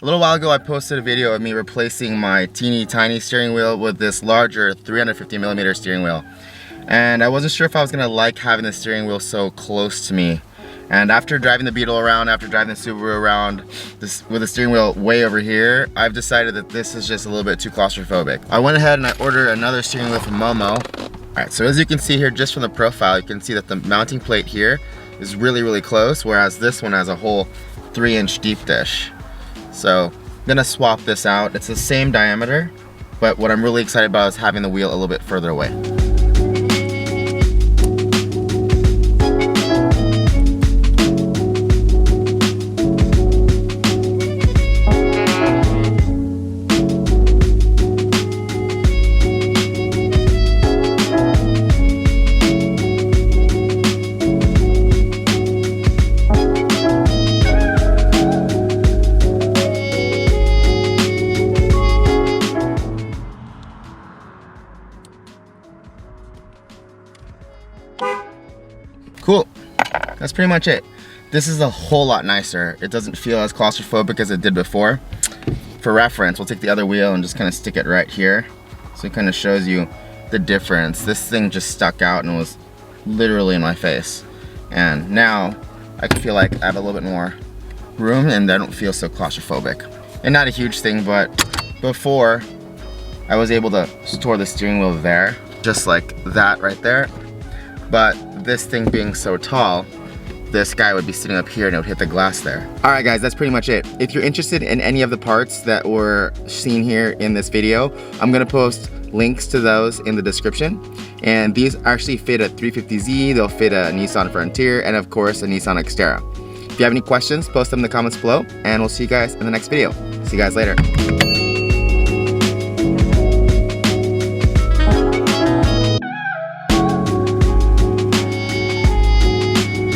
A little while ago I posted a video of me replacing my teeny tiny steering wheel with this larger 350mm steering wheel. And I wasn't sure if I was gonna like having the steering wheel so close to me. And after driving the Beetle around, after driving the Subaru around, with the steering wheel way over here, I've decided that this is just a little bit too claustrophobic. I went ahead and I ordered another steering wheel from Momo. Alright, so as you can see here, just from the profile, you can see that the mounting plate here is really close, whereas this one has a whole 3-inch deep dish. So I'm gonna swap this out. It's the same diameter, but what I'm really excited about is having the wheel a little bit further away. Cool, that's pretty much it. This is a whole lot nicer. It doesn't feel as claustrophobic as it did before. For reference, we'll take the other wheel and just kind of stick it right here. So it kind of shows you the difference. This thing just stuck out and was literally in my face. And now I feel like I have a little bit more room and I don't feel so claustrophobic. And not a huge thing, but before I was able to store the steering wheel there, just like that right there. But this thing being so tall, this guy would be sitting up here and it would hit the glass there. Alright guys, that's pretty much it. If you're interested in any of the parts that were seen here in this video, I'm gonna post links to those in the description. And these actually fit a 350Z, they'll fit a Nissan Frontier, and of course a Nissan Xterra. If you have any questions, post them in the comments below, and we'll see you guys in the next video. See you guys later.